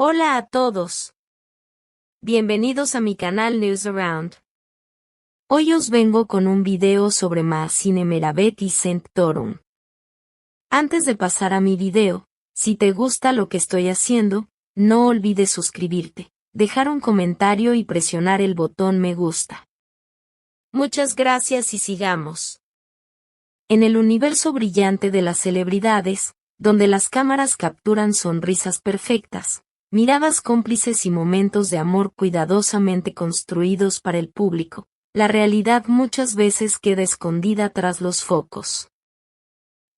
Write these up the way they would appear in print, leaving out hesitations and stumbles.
Hola a todos. Bienvenidos a mi canal News Around. Hoy os vengo con un video sobre Maezine Meravet y St. Torun. Antes de pasar a mi video, si te gusta lo que estoy haciendo, no olvides suscribirte, dejar un comentario y presionar el botón me gusta. Muchas gracias y sigamos. En el universo brillante de las celebridades, donde las cámaras capturan sonrisas perfectas, miradas cómplices y momentos de amor cuidadosamente construidos para el público, la realidad muchas veces queda escondida tras los focos.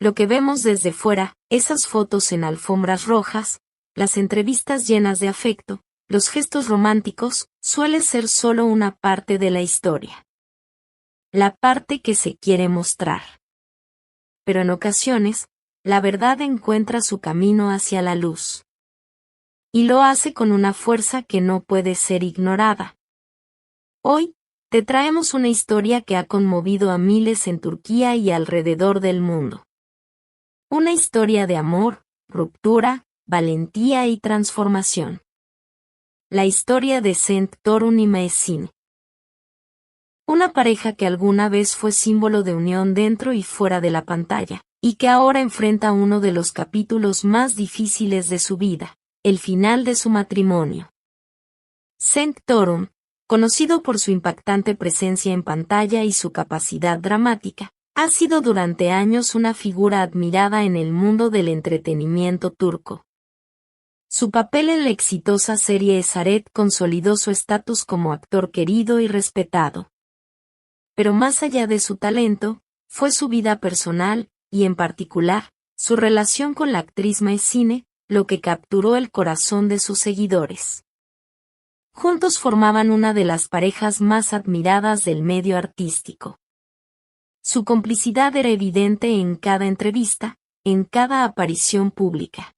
Lo que vemos desde fuera, esas fotos en alfombras rojas, las entrevistas llenas de afecto, los gestos románticos, suele ser solo una parte de la historia. La parte que se quiere mostrar. Pero en ocasiones, la verdad encuentra su camino hacia la luz. Y lo hace con una fuerza que no puede ser ignorada. Hoy, te traemos una historia que ha conmovido a miles en Turquía y alrededor del mundo. Una historia de amor, ruptura, valentía y transformación. La historia de St. Torun y Maezine. Una pareja que alguna vez fue símbolo de unión dentro y fuera de la pantalla, y que ahora enfrenta uno de los capítulos más difíciles de su vida, el final de su matrimonio. St. Torun, conocido por su impactante presencia en pantalla y su capacidad dramática, ha sido durante años una figura admirada en el mundo del entretenimiento turco. Su papel en la exitosa serie Esaret consolidó su estatus como actor querido y respetado. Pero más allá de su talento, fue su vida personal, y en particular, su relación con la actriz Maezine, lo que capturó el corazón de sus seguidores. Juntos formaban una de las parejas más admiradas del medio artístico. Su complicidad era evidente en cada entrevista, en cada aparición pública.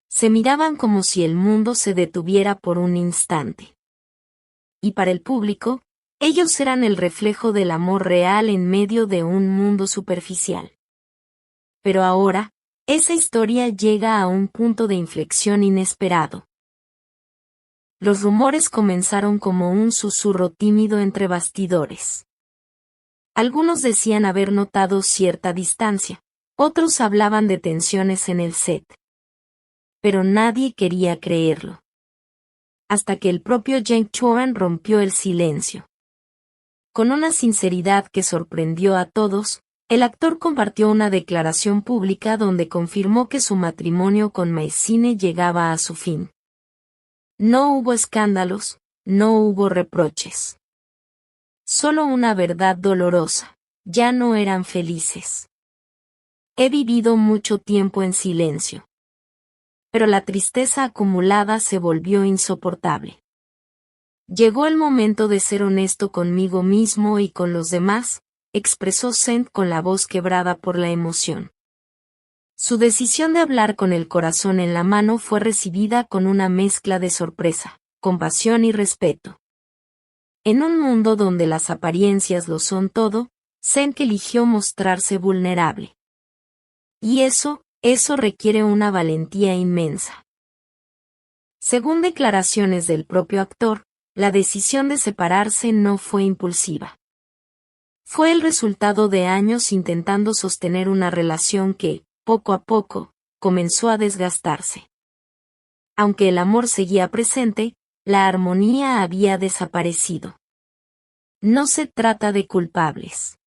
Se miraban como si el mundo se detuviera por un instante. Y para el público, ellos eran el reflejo del amor real en medio de un mundo superficial. Pero ahora, esa historia llega a un punto de inflexión inesperado. Los rumores comenzaron como un susurro tímido entre bastidores. Algunos decían haber notado cierta distancia, otros hablaban de tensiones en el set. Pero nadie quería creerlo. Hasta que el propio Cenk Çoban rompió el silencio. Con una sinceridad que sorprendió a todos, el actor compartió una declaración pública donde confirmó que su matrimonio con Maezine llegaba a su fin. No hubo escándalos, no hubo reproches. Solo una verdad dolorosa: ya no eran felices. He vivido mucho tiempo en silencio. Pero la tristeza acumulada se volvió insoportable. Llegó el momento de ser honesto conmigo mismo y con los demás, expresó Cenk con la voz quebrada por la emoción. Su decisión de hablar con el corazón en la mano fue recibida con una mezcla de sorpresa, compasión y respeto. En un mundo donde las apariencias lo son todo, Cenk eligió mostrarse vulnerable. Y eso requiere una valentía inmensa. Según declaraciones del propio actor, la decisión de separarse no fue impulsiva. Fue el resultado de años intentando sostener una relación que, poco a poco, comenzó a desgastarse. Aunque el amor seguía presente, la armonía había desaparecido. No se trata de culpables.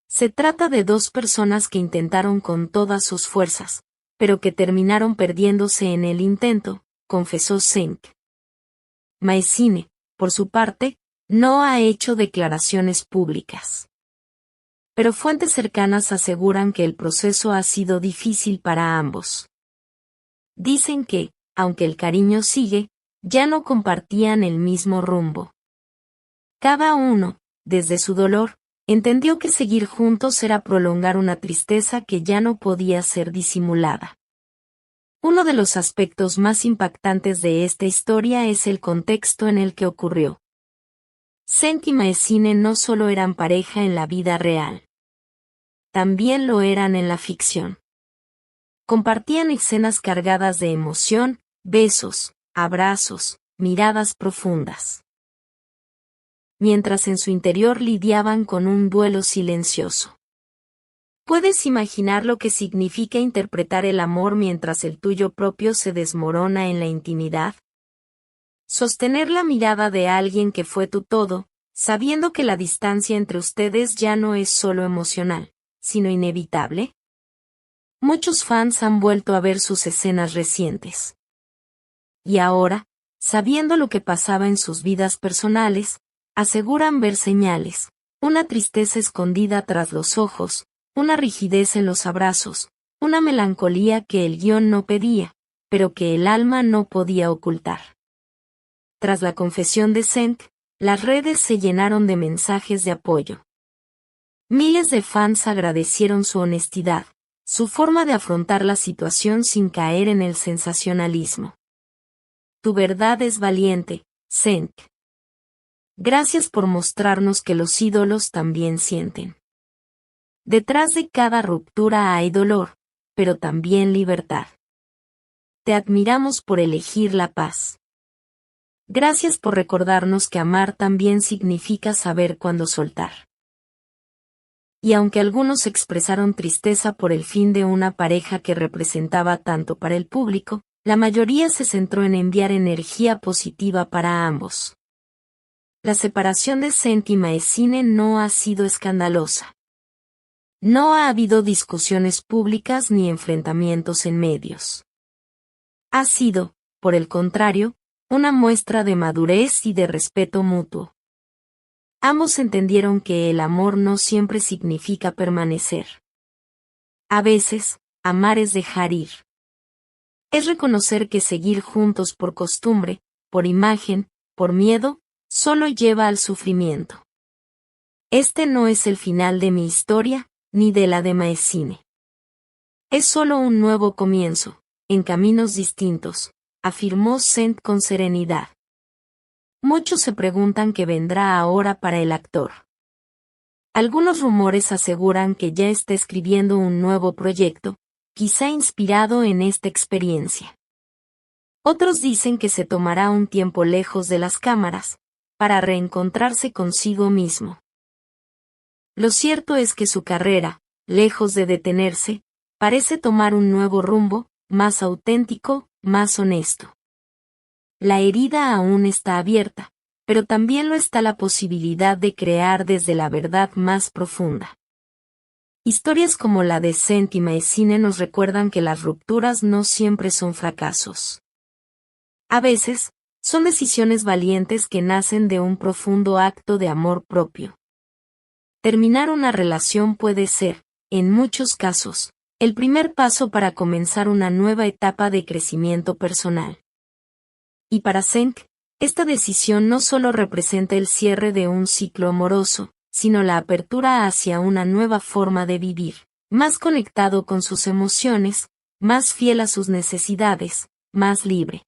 Se trata de dos personas que intentaron con todas sus fuerzas, pero que terminaron perdiéndose en el intento, confesó Cenk. Maezine, por su parte, no ha hecho declaraciones públicas. Pero fuentes cercanas aseguran que el proceso ha sido difícil para ambos. Dicen que, aunque el cariño sigue, ya no compartían el mismo rumbo. Cada uno, desde su dolor, entendió que seguir juntos era prolongar una tristeza que ya no podía ser disimulada. Uno de los aspectos más impactantes de esta historia es el contexto en el que ocurrió. Cenk y Maezine no solo eran pareja en la vida real. También lo eran en la ficción. Compartían escenas cargadas de emoción, besos, abrazos, miradas profundas. Mientras en su interior lidiaban con un duelo silencioso. ¿Puedes imaginar lo que significa interpretar el amor mientras el tuyo propio se desmorona en la intimidad? Sostener la mirada de alguien que fue tu todo, sabiendo que la distancia entre ustedes ya no es solo emocional, sino inevitable. Muchos fans han vuelto a ver sus escenas recientes. Y ahora, sabiendo lo que pasaba en sus vidas personales, aseguran ver señales, una tristeza escondida tras los ojos, una rigidez en los abrazos, una melancolía que el guión no pedía, pero que el alma no podía ocultar. Tras la confesión de Cenk, las redes se llenaron de mensajes de apoyo. Miles de fans agradecieron su honestidad, su forma de afrontar la situación sin caer en el sensacionalismo. Tu verdad es valiente, Cenk. Gracias por mostrarnos que los ídolos también sienten. Detrás de cada ruptura hay dolor, pero también libertad. Te admiramos por elegir la paz. Gracias por recordarnos que amar también significa saber cuándo soltar. Y aunque algunos expresaron tristeza por el fin de una pareja que representaba tanto para el público, la mayoría se centró en enviar energía positiva para ambos. La separación de Cenk y Maessine no ha sido escandalosa. No ha habido discusiones públicas ni enfrentamientos en medios. Ha sido, por el contrario, una muestra de madurez y de respeto mutuo. Ambos entendieron que el amor no siempre significa permanecer. A veces, amar es dejar ir. Es reconocer que seguir juntos por costumbre, por imagen, por miedo, solo lleva al sufrimiento. Este no es el final de mi historia, ni de la de Maessine. Es solo un nuevo comienzo, en caminos distintos, afirmó Cenk con serenidad. Muchos se preguntan qué vendrá ahora para el actor. Algunos rumores aseguran que ya está escribiendo un nuevo proyecto, quizá inspirado en esta experiencia. Otros dicen que se tomará un tiempo lejos de las cámaras, para reencontrarse consigo mismo. Lo cierto es que su carrera, lejos de detenerse, parece tomar un nuevo rumbo, más auténtico, más honesto. La herida aún está abierta, pero también lo está la posibilidad de crear desde la verdad más profunda. Historias como la de Cenk y Maessine nos recuerdan que las rupturas no siempre son fracasos. A veces, son decisiones valientes que nacen de un profundo acto de amor propio. Terminar una relación puede ser, en muchos casos, el primer paso para comenzar una nueva etapa de crecimiento personal. Y para Cenk, esta decisión no solo representa el cierre de un ciclo amoroso, sino la apertura hacia una nueva forma de vivir, más conectado con sus emociones, más fiel a sus necesidades, más libre.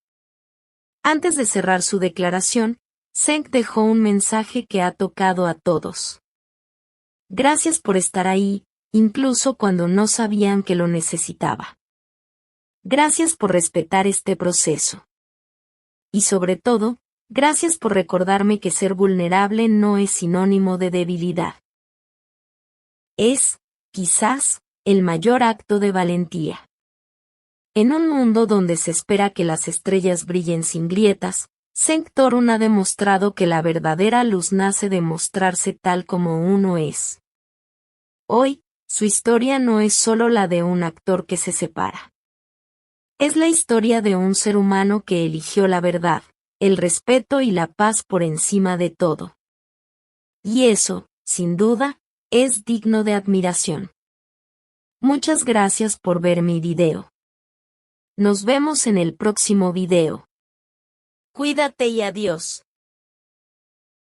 Antes de cerrar su declaración, Cenk dejó un mensaje que ha tocado a todos. Gracias por estar ahí, incluso cuando no sabían que lo necesitaba. Gracias por respetar este proceso. Y sobre todo, gracias por recordarme que ser vulnerable no es sinónimo de debilidad. Es, quizás, el mayor acto de valentía. En un mundo donde se espera que las estrellas brillen sin grietas, Cenk Torun ha demostrado que la verdadera luz nace de mostrarse tal como uno es. Hoy, su historia no es solo la de un actor que se separa. Es la historia de un ser humano que eligió la verdad, el respeto y la paz por encima de todo. Y eso, sin duda, es digno de admiración. Muchas gracias por ver mi video. Nos vemos en el próximo video. Cuídate y adiós.